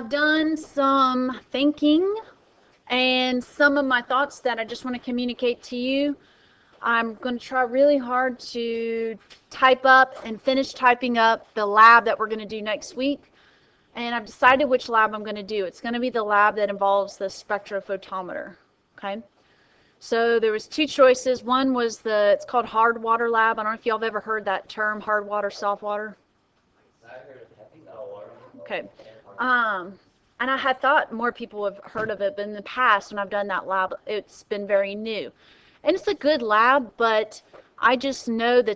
I've done some thinking and some of my thoughts that I just want to communicate to you. I'm going to try really hard to type up and finish typing up the lab that we're going to do next week. And I've decided which lab I'm going to do. It's going to be the lab that involves the spectrophotometer. Okay. So there was two choices. One was it's called hard water lab. I don't know if y'all have ever heard that term, hard water, soft water. Okay. And I had thought more people have heard of it, but in the past when I've done that lab, it's been very new. And it's a good lab, but I just know the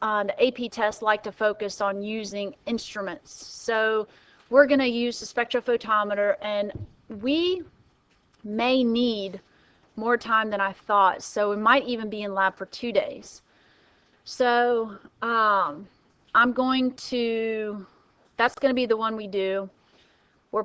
AP tests like to focus on using instruments. So we're going to use the spectrophotometer, and we may need more time than I thought. So we might even be in lab for 2 days. So that's going to be the one we do. I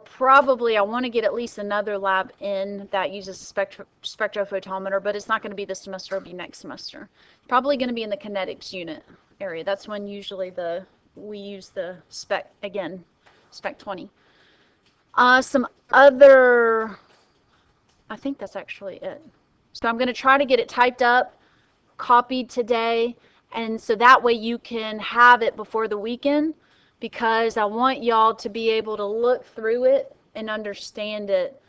want to get at least another lab in that uses spectrophotometer, but it's not going to be this semester, it'll be next semester. Probably going to be in the kinetics unit area. That's when usually we use the spec 20. Some other, I think that's actually it. So I'm going to try to get it typed up, copied today, and so that way you can have it before the weekend, because I want y'all to be able to look through it and understand it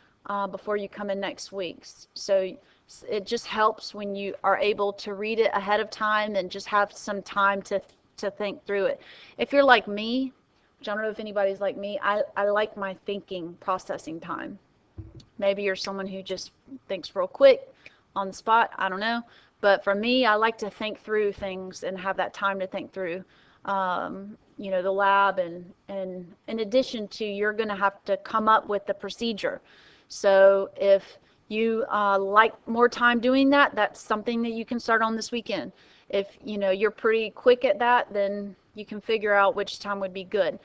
before you come in next week. So it just helps when you are able to read it ahead of time and just have some time to think through it. If you're like me, which I don't know if anybody's like me, I like my thinking processing time. Maybe you're someone who just thinks real quick on the spot, I don't know. But for me, I like to think through things and have that time to think through the lab, and in addition to, you're going to have to come up with the procedure. So if you like more time doing that, that's something that you can start on this weekend. If you're pretty quick at that, then you can figure out which time would be good.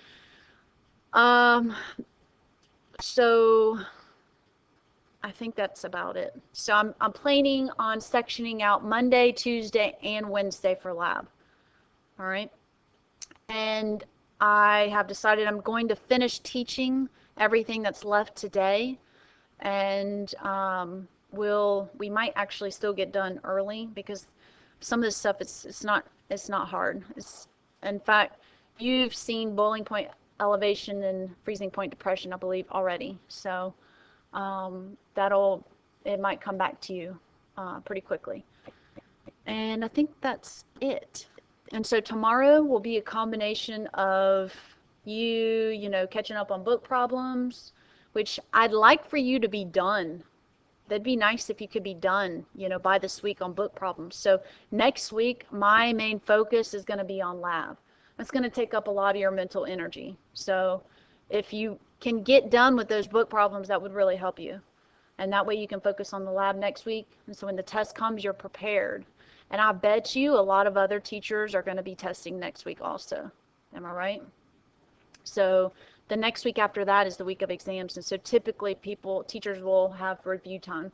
So I think that's about it. So I'm planning on sectioning out Monday, Tuesday, and Wednesday for lab. All right. And I have decided I'm going to finish teaching everything that's left today, and we might actually still get done early, because some of this stuff it's not hard. In fact, you've seen boiling point elevation and freezing point depression, I believe, already. So it might come back to you pretty quickly. And I think that's it. And so tomorrow will be a combination of you catching up on book problems, which I'd like for you to be done. That'd be nice if you could be done, by this week on book problems. So next week, my main focus is going to be on lab. That's going to take up a lot of your mental energy. So if you can get done with those book problems, that would really help you. And that way you can focus on the lab next week. And so when the test comes, you're prepared. And I bet you a lot of other teachers are going to be testing next week also. Am I right? So the next week after that is the week of exams. And so typically teachers will have review time.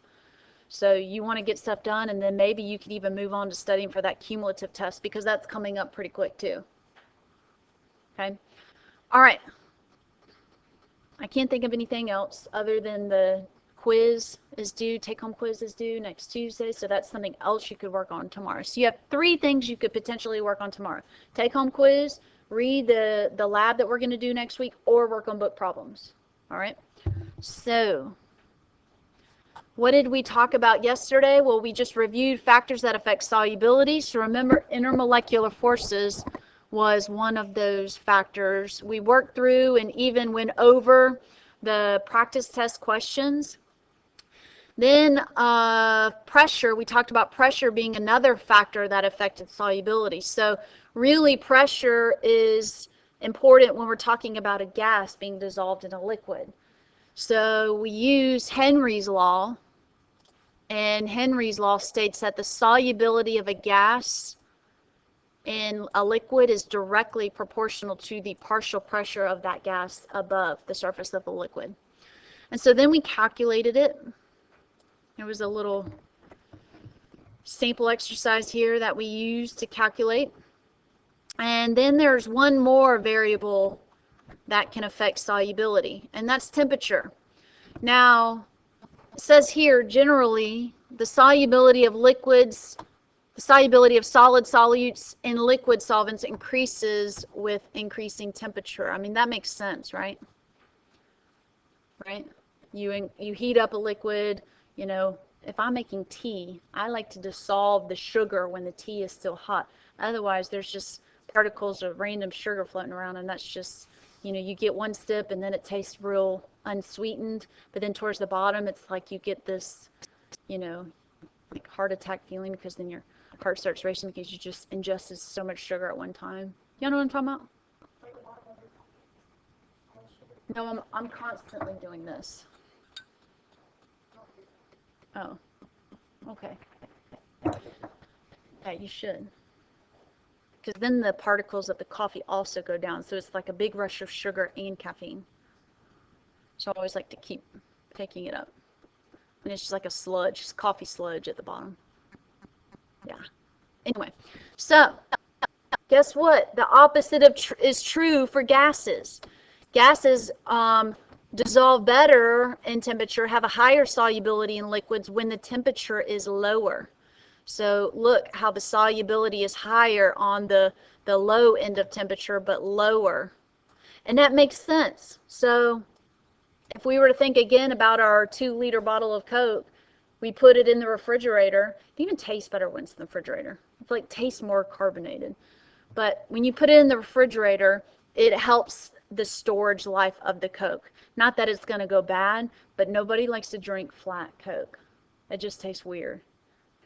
So you want to get stuff done, and then maybe you can even move on to studying for that cumulative test, because that's coming up pretty quick too. Okay? All right. I can't think of anything else other than the take-home quiz is due next Tuesday, so that's something else you could work on tomorrow. So you have 3 things you could potentially work on tomorrow: take-home quiz, read the lab that we're going to do next week, or work on book problems. All right. So what did we talk about yesterday? Well, we just reviewed factors that affect solubility. So remember, intermolecular forces was one of those factors. We worked through and even went over the practice test questions. Then pressure, we talked about pressure being another factor that affected solubility. So really, pressure is important when we're talking about a gas being dissolved in a liquid. So we use Henry's law, and Henry's law states that the solubility of a gas in a liquid is directly proportional to the partial pressure of that gas above the surface of the liquid. And so then we calculated it. There was a little sample exercise here that we used to calculate. And then there's one more variable that can affect solubility, and that's temperature. Now, it says here, generally, the solubility of liquids, the solubility of solid solutes in liquid solvents increases with increasing temperature. I mean, that makes sense, right? Right? You heat up a liquid, you know, if I'm making tea, I like to dissolve the sugar when the tea is still hot. Otherwise, there's just particles of random sugar floating around, and that's just, you know, you get one sip and then it tastes real unsweetened, but then towards the bottom, it's like you get this, you know, like heart attack feeling because then your heart starts racing because you just ingested so much sugar at one time. You know what I'm talking about? No, I'm constantly doing this. Oh, okay. Yeah, you should. Because then the particles of the coffee also go down. So it's like a big rush of sugar and caffeine. So I always like to keep taking it up. And it's just like a sludge, just coffee sludge at the bottom. Yeah. Anyway, so guess what? The opposite of is true for gases. Gases dissolve better in temperature, have a higher solubility in liquids when the temperature is lower. So look how the solubility is higher on the low end of temperature, but lower. And that makes sense. So if we were to think again about our 2-liter bottle of Coke, we put it in the refrigerator. It even tastes better when it's in the refrigerator. It's like tastes more carbonated. But when you put it in the refrigerator, it helps the storage life of the Coke. Not that it's going to go bad, but nobody likes to drink flat Coke. It just tastes weird.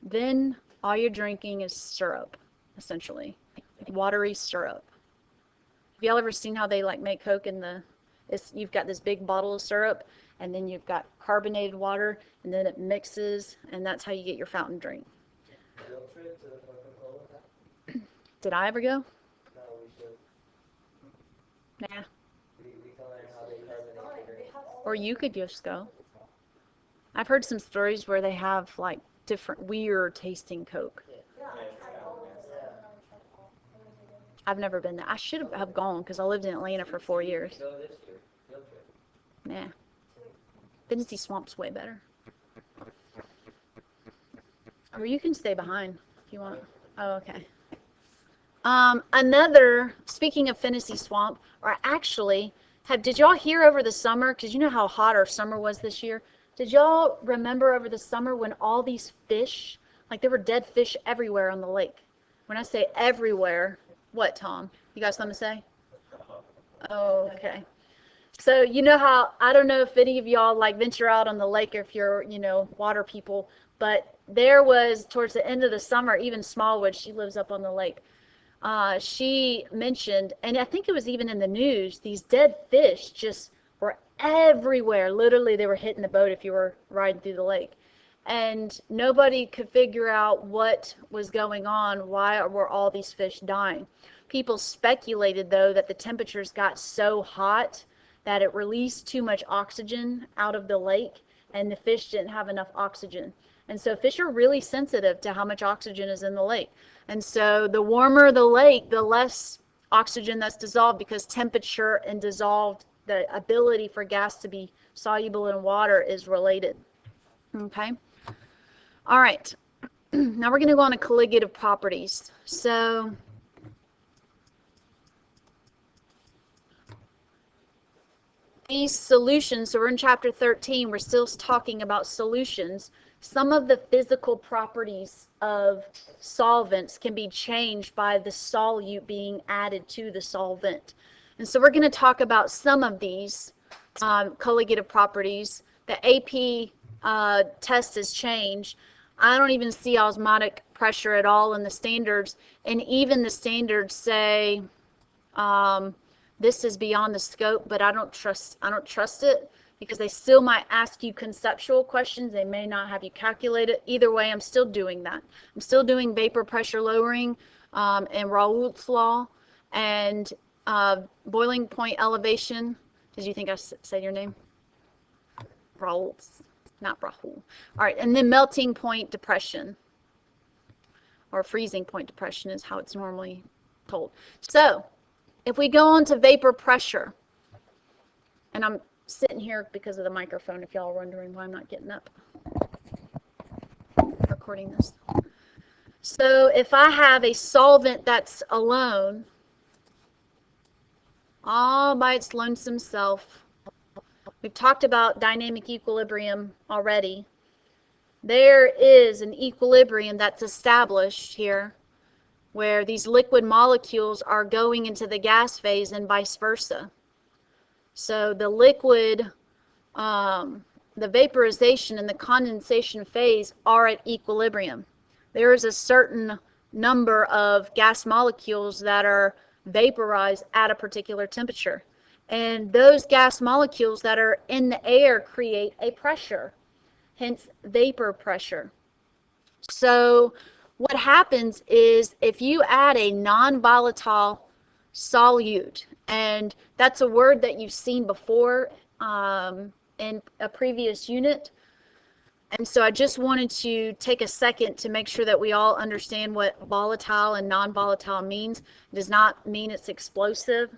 Then all you're drinking is syrup, essentially. Watery syrup. Have y'all ever seen how they like make Coke in the, you've got this big bottle of syrup, and then you've got carbonated water, and then it mixes, and that's how you get your fountain drink. Did I ever go? No, we should. Nah. We can learn how they carbonate the drink. Or you could just go. I've heard some stories where they have like different weird tasting Coke. Yeah. I've never been there. I should have gone because I lived in Atlanta for 4 years. Go this year. Field trip. Nah. Finney Swamp's way better. Or you can stay behind if you want. Oh, okay. Speaking of Finney Swamp, or actually, did y'all hear over the summer, because you know how hot our summer was this year, did y'all remember over the summer when all these fish, like there were dead fish everywhere on the lake? When I say everywhere, what, Tom? You got something to say? Oh, okay. So you know how, I don't know if any of y'all like venture out on the lake or if you're, you know, water people, but there was towards the end of the summer, even Smallwood, she lives up on the lake. She mentioned, and I think it was even in the news, these dead fish just were everywhere. Literally, they were hitting the boat if you were riding through the lake. And nobody could figure out what was going on. Why were all these fish dying? People speculated, though, that the temperatures got so hot that it released too much oxygen out of the lake, and the fish didn't have enough oxygen. And so fish are really sensitive to how much oxygen is in the lake. And so the warmer the lake, the less oxygen that's dissolved, because temperature and dissolved, the ability for gas to be soluble in water is related. Okay? All right. Now we're going to go on to colligative properties. So these solutions, so we're in chapter 13, we're still talking about solutions. Some of the physical properties of solvents can be changed by the solute being added to the solvent. And so we're going to talk about some of these colligative properties. The AP test has changed. I don't even see osmotic pressure at all in the standards. And even the standards say this is beyond the scope, but I don't trust it, because they still might ask you conceptual questions. They may not have you calculate it. Either way, I'm still doing that. I'm still doing vapor pressure lowering and Raoult's law and boiling point elevation. Did you think I said your name? Raoult's, not Rahul. All right, and then melting point depression, or freezing point depression is how it's normally told. So if we go on to vapor pressure, And I'm sitting here because of the microphone, if y'all are wondering why I'm not getting up recording this. So if I have a solvent that's alone, all by its lonesome self, we've talked about dynamic equilibrium already. There is an equilibrium that's established here where these liquid molecules are going into the gas phase and vice versa. So the liquid, the vaporization and the condensation phase are at equilibrium. There is a certain number of gas molecules that are vaporized at a particular temperature. And those gas molecules that are in the air create a pressure, hence vapor pressure. So what happens is if you add a non-volatile solute, and that's a word that you've seen before in a previous unit, and so I just wanted to take a second to make sure that we all understand what volatile and non-volatile means. It does not mean it's explosive,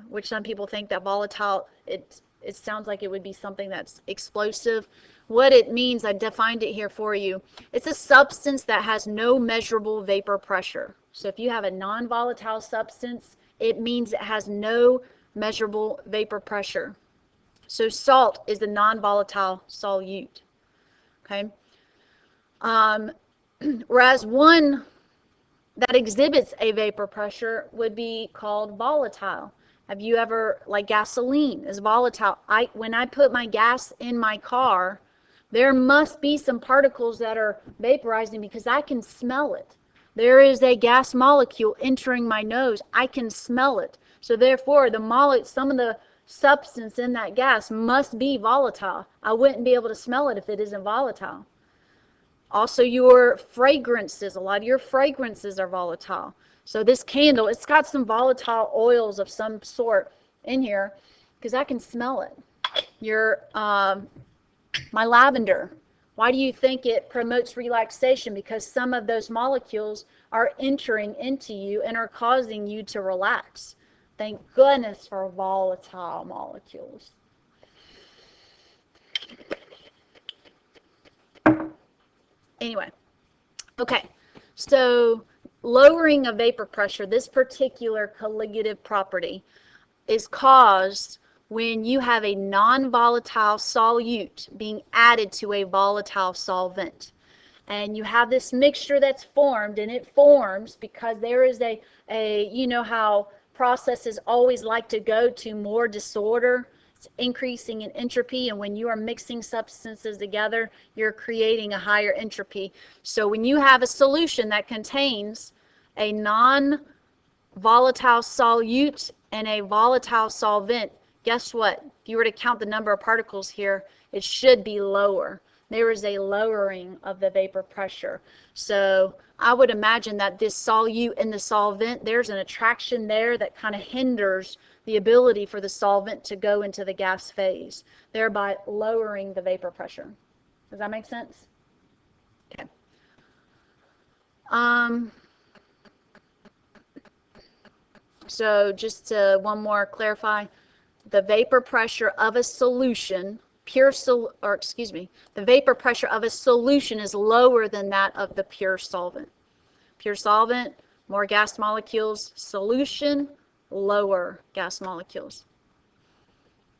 which some people think that volatile, it sounds like it would be something that's explosive. What it means, I defined it here for you. It's a substance that has no measurable vapor pressure. So if you have a non-volatile substance, it means it has no measurable vapor pressure. So salt is a non-volatile solute. Okay. Whereas one that exhibits a vapor pressure would be called volatile. Have you ever, like gasoline is volatile. When I put my gas in my car, there must be some particles that are vaporizing because I can smell it. There is a gas molecule entering my nose. I can smell it. So therefore, some of the substance in that gas must be volatile. I wouldn't be able to smell it if it isn't volatile. Also, your fragrances, a lot of your fragrances are volatile. So this candle, it's got some volatile oils of some sort in here because I can smell it. My lavender, why do you think it promotes relaxation? Because some of those molecules are entering into you and are causing you to relax. Thank goodness for volatile molecules. Anyway, okay, so lowering of vapor pressure, this particular colligative property is caused when you have a non-volatile solute being added to a volatile solvent. And you have this mixture that's formed, and it forms because there is you know how processes always like to go to more disorder. It's increasing in entropy, and when you are mixing substances together, you're creating a higher entropy. So when you have a solution that contains a non-volatile solute and a volatile solvent, guess what? If you were to count the number of particles here, it should be lower. There is a lowering of the vapor pressure. So I would imagine that this solute and the solvent, there's an attraction there that kind of hinders the ability for the solvent to go into the gas phase, thereby lowering the vapor pressure. Does that make sense? Okay. So just to one more clarify, the vapor pressure of a solution, the vapor pressure of a solution is lower than that of the pure solvent. Pure solvent, more gas molecules. Solution, lower gas molecules.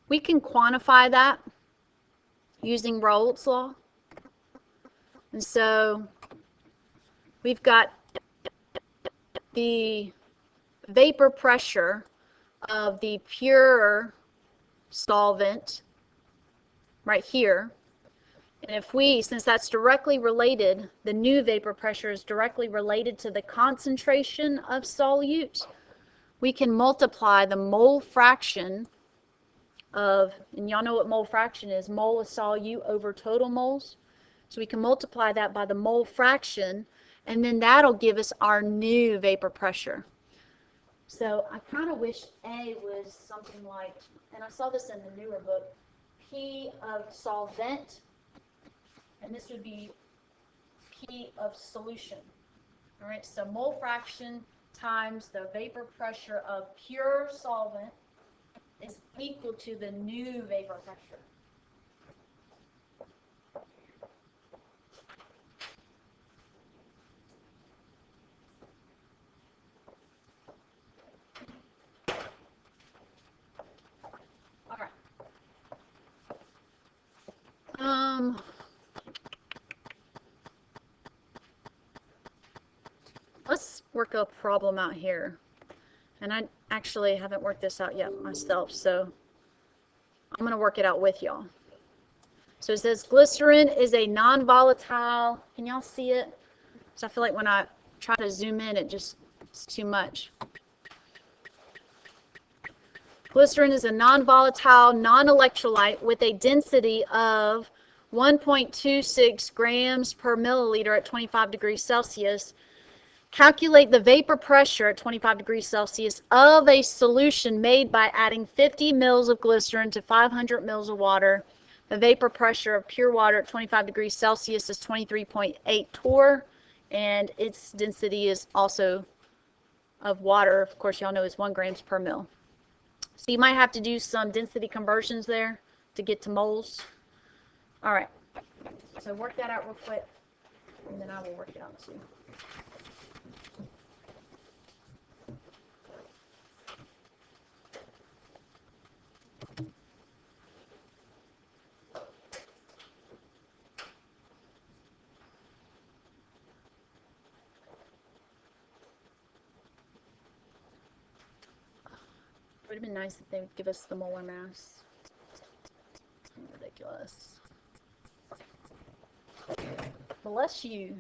We can quantify that using Raoult's law. And so we've got the vapor pressure of the pure solvent right here. And if since that's directly related, the new vapor pressure is directly related to the concentration of solute, we can multiply the mole fraction of, and y'all know what mole fraction is, mole of solute over total moles. So we can multiply that by the mole fraction, and then that'll give us our new vapor pressure. So I kind of wish A was something like, and I saw this in the newer book, P of solvent, and this would be P of solution. All right, so mole fraction times the vapor pressure of pure solvent is equal to the new vapor pressure. All right. Let's work a problem out here. And I actually haven't worked this out yet myself, so I'm going to work it out with y'all. So it says glycerin is a non-volatile. Can y'all see it? So I feel like when I try to zoom in, it's too much. Glycerin is a non-volatile, non-electrolyte with a density of 1.26 grams per milliliter at 25 degrees Celsius. Calculate the vapor pressure at 25 degrees Celsius of a solution made by adding 50 mils of glycerin to 500 mils of water. The vapor pressure of pure water at 25 degrees Celsius is 23.8 torr, and its density is also of water, of course, y'all know, is 1 grams per mil. So you might have to do some density conversions there to get to moles. All right, so work that out real quick, and then I will work it out too. It would have been nice if they would give us the molar mass. Ridiculous. Bless you.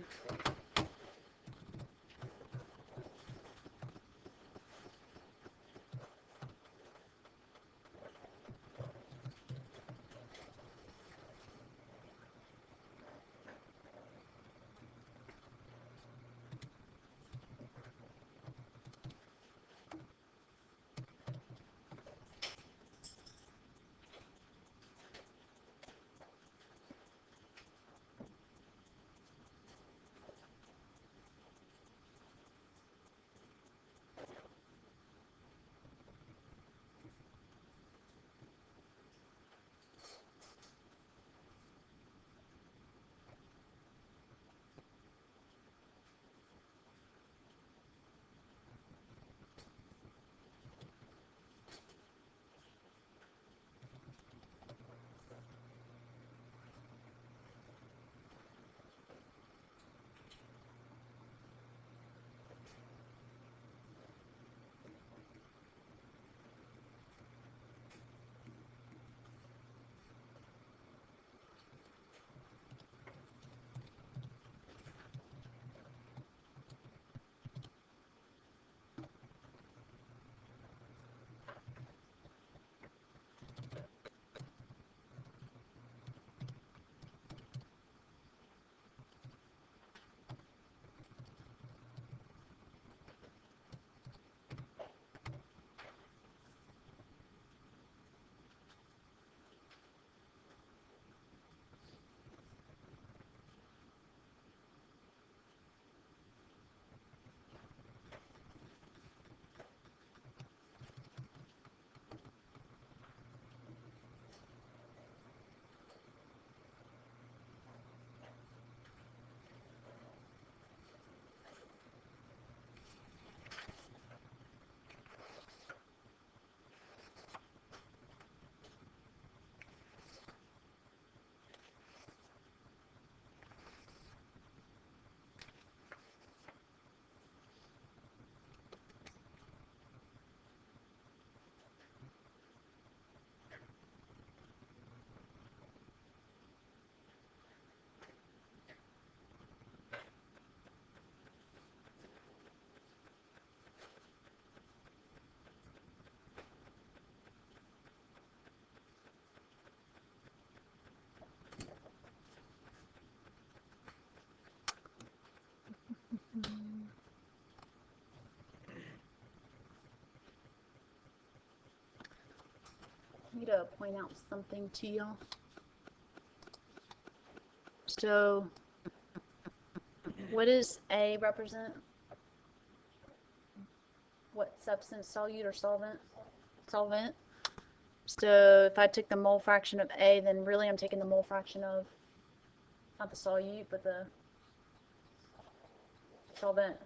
I need to point out something to y'all. So, what does A represent? What substance? Solute or solvent? Solvent. So if I took the mole fraction of A, then really I'm taking the mole fraction of, not the solute, but the solvent.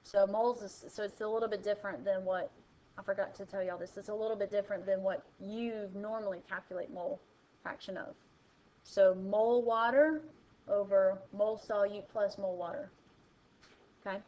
So moles is, so it's a little bit different than what, I forgot to tell y'all this, it's a little bit different than what you normally calculate mole fraction of. So mole water over mole solute plus mole water. Okay?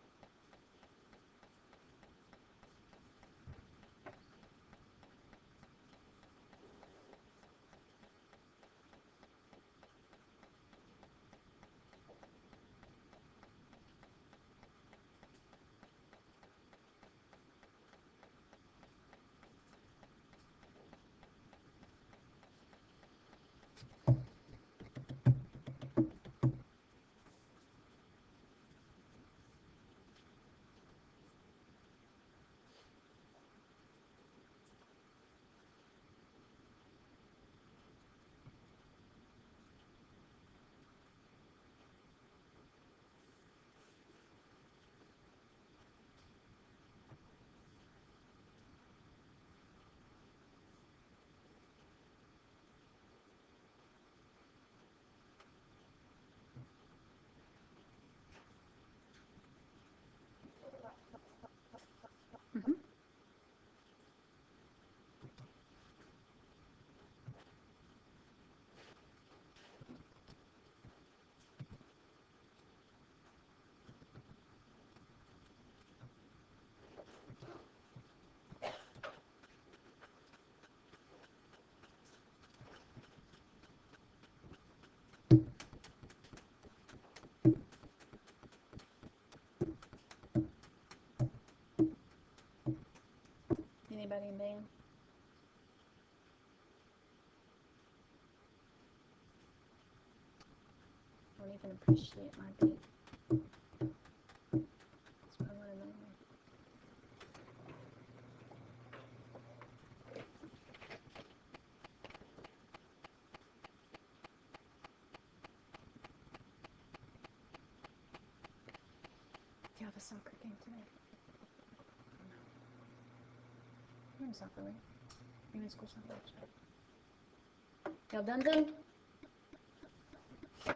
Mm-hmm. Anybody in band? Don't even appreciate my beat. That's what I want to know. Do you have a soccer game today? You're in soccer, right? You're in school soccer. Y'all done? Oh,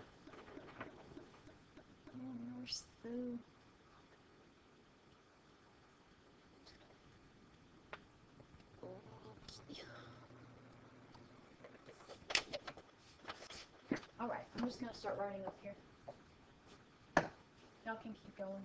Nurse Sue. All right, I'm just gonna start writing up here. Y'all can keep going.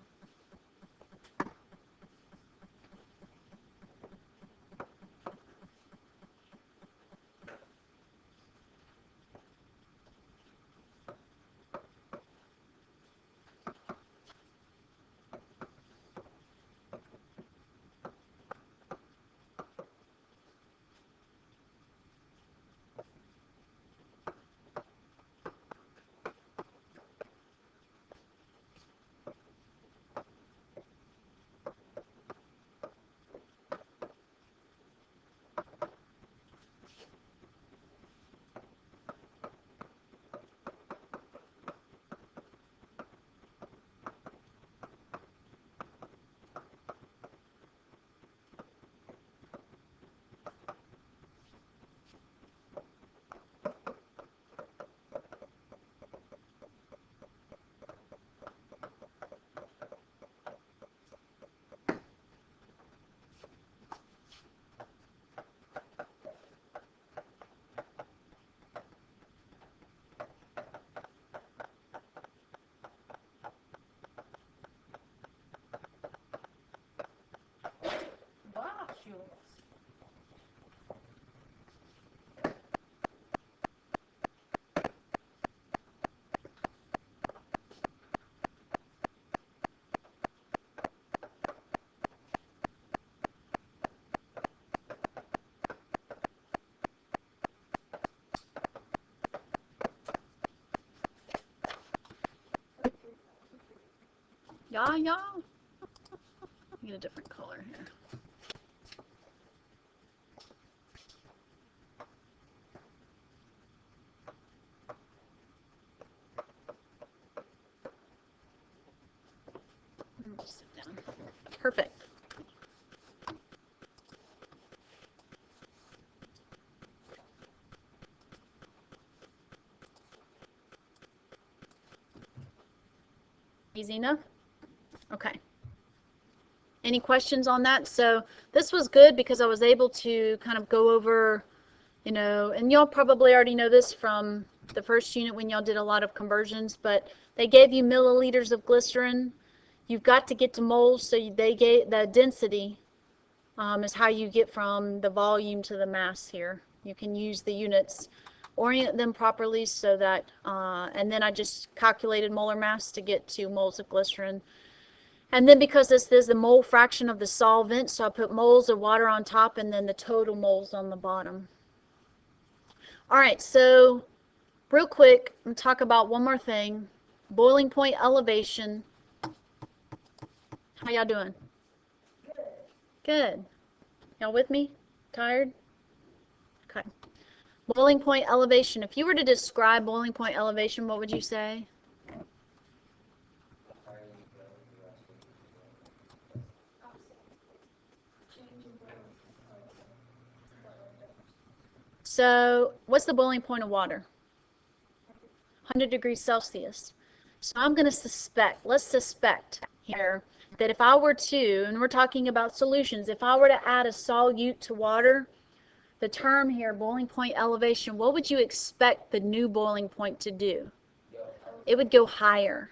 Y'all. Get a different color here. Just sit down. Perfect. Easy enough? Okay. Any questions on that? So this was good because I was able to kind of go over, and y'all probably already know this from the first unit when y'all did a lot of conversions, but they gave you milliliters of glycerin. You've got to get to moles, so they gave the density is how you get from the volume to the mass here. You can use the units, orient them properly so that, and then I just calculated molar mass to get to moles of glycerin. And then because this is the mole fraction of the solvent, so I put moles of water on top and then the total moles on the bottom. All right, so real quick, I'm going to talk about one more thing. Boiling point elevation. How y'all doing? Good. Y'all with me? Tired? Okay. Boiling point elevation. If you were to describe boiling point elevation, what would you say? So what's the boiling point of water? 100 degrees Celsius. So I'm going to suspect, let's suspect here, that if I were to, and we're talking about solutions, if I were to add a solute to water, the term here, boiling point elevation, what would you expect the new boiling point to do? It would go higher.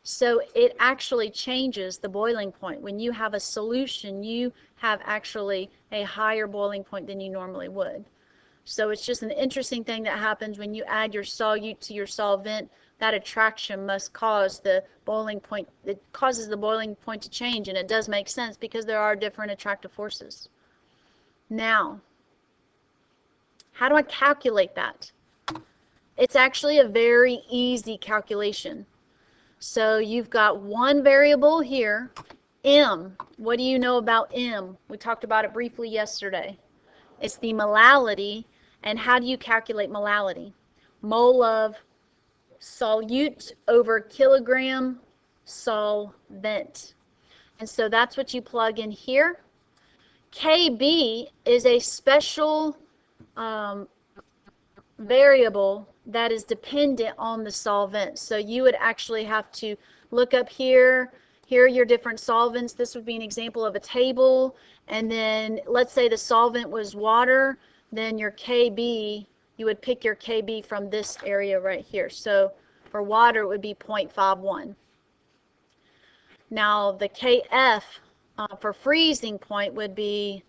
So it actually changes the boiling point. When you have a solution, you have actually a higher boiling point than you normally would. So it's just an interesting thing that happens when you add your solute to your solvent. That attraction must cause the boiling point, it causes the boiling point to change, and it does make sense because there are different attractive forces. Now, how do I calculate that? It's actually a very easy calculation. So you've got one variable here, M. What do you know about M? We talked about it briefly yesterday. It's the molality. And how do you calculate molality? Mole of solute over kilogram solvent. And so that's what you plug in here. Kb is a special variable that is dependent on the solvent. So you would actually have to look up here. Here are your different solvents. This would be an example of a table. And then let's say the solvent was water. Then your Kb, you would pick your Kb from this area right here. So for water, it would be 0.51. Now the Kf for freezing point would be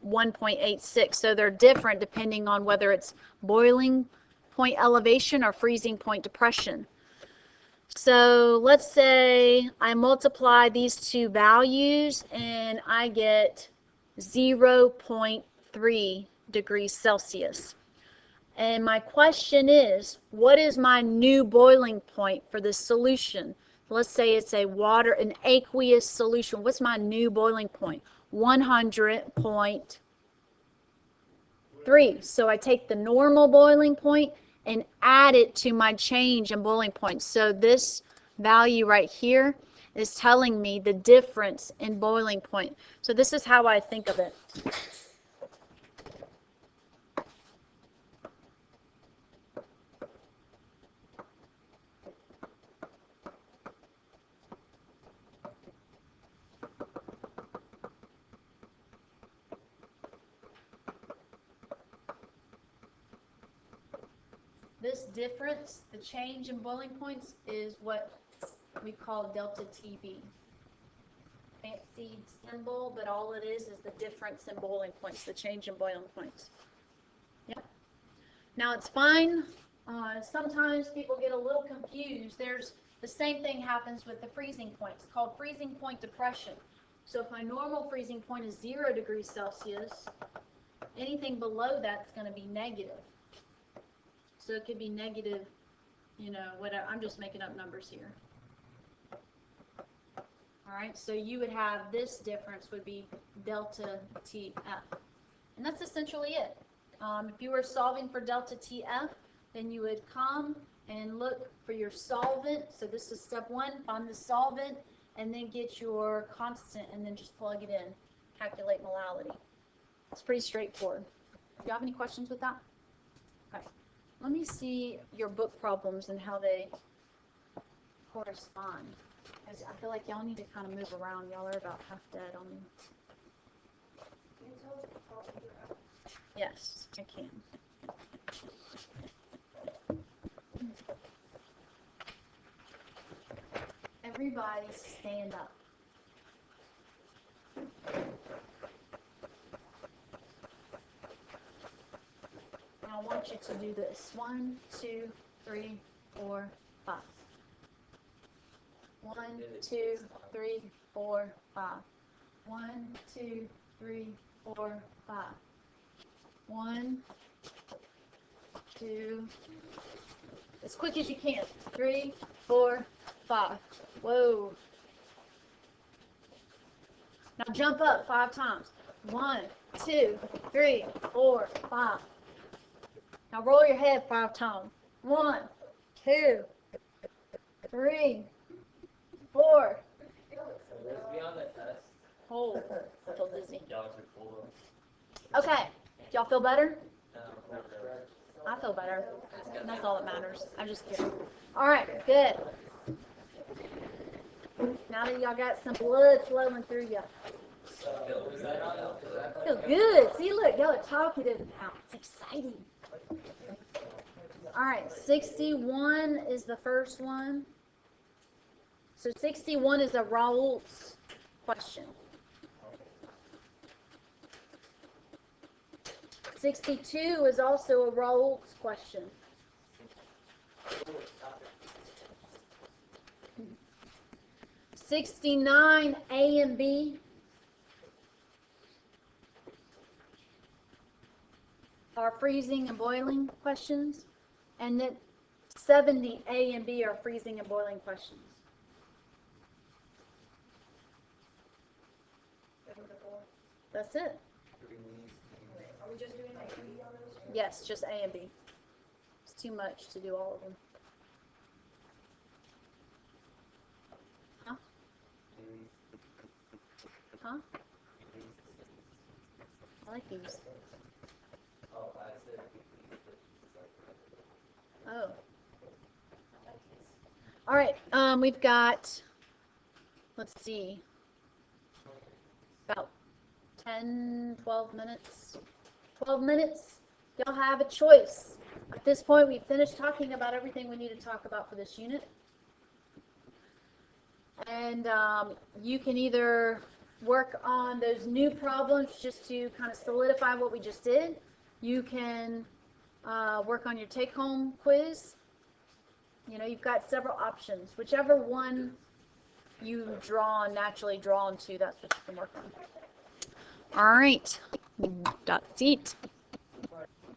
1.86. So they're different depending on whether it's boiling point elevation or freezing point depression. So let's say I multiply these two values and I get 0.3 degrees Celsius. And my question is, what is my new boiling point for this solution? Let's say it's an aqueous solution. What's my new boiling point? 100.3. So I take the normal boiling point and add it to my change in boiling point. So this value right here is telling me the difference in boiling point. So this is how I think of it. This difference, the change in boiling points, is what we call delta TB. Fancy symbol, but all it is the difference in boiling points, the change in boiling points. Yep. Now it's fine. Sometimes people get a little confused. There's the same thing happens with the freezing point. It's called freezing point depression. So if my normal freezing point is 0 degrees Celsius, anything below that's going to be negative. So it could be negative, whatever. I'm just making up numbers here. All right, so you would have this difference would be delta TF. And that's essentially it. If you were solving for delta TF, then you would come and look for your solvent. So this is step one, find the solvent, and then get your constant, and then just plug it in, calculate molality. It's pretty straightforward. Do you have any questions with that? Okay. Let me see your book problems and how they correspond. 'Cause I feel like y'all need to kind of move around. Y'all are about half dead on me. Yes, I can. Everybody stand up. And I want you to do this. 1, 2, 3, 4, 5. 1, 2, 3, 4, 5. 1, 2, 3, 4, 5. 1, 2, as quick as you can. 3, 4, 5. Whoa. Now jump up 5 times. 1, 2, 3, 4, 5. Now roll your head 5 times. 1, 2, 3, 4. Let's be on the test. Oh, I feel dizzy. Y'all are full Okay, y'all feel better? of. I feel better. And that's all that matters. I'm just kidding. All right, good. Now that y'all got some blood flowing through you. Feel good. See, look, y'all are talkative now. It's exciting. All right, 61 is the first one. So 61 is a Raoult's question. 62 is also a Raoult's question. 69, A and B. Are freezing and boiling questions. And then 70, A and B are freezing and boiling questions. That's it. Are we just doing like 3 on those? Yes, just A and B. It's too much to do all of them. Huh? Huh? I like these. Oh, I said. Oh. All right. We've got, let's see, about 10, 12 minutes. 12 minutes. Y'all have a choice. At this point, we've finished talking about everything we need to talk about for this unit. And you can either work on those new problems just to kind of solidify what we just did. You can work on your take-home quiz. You know, you've got several options. Whichever one you naturally drawn to, that's what you can work on. All right, that's it.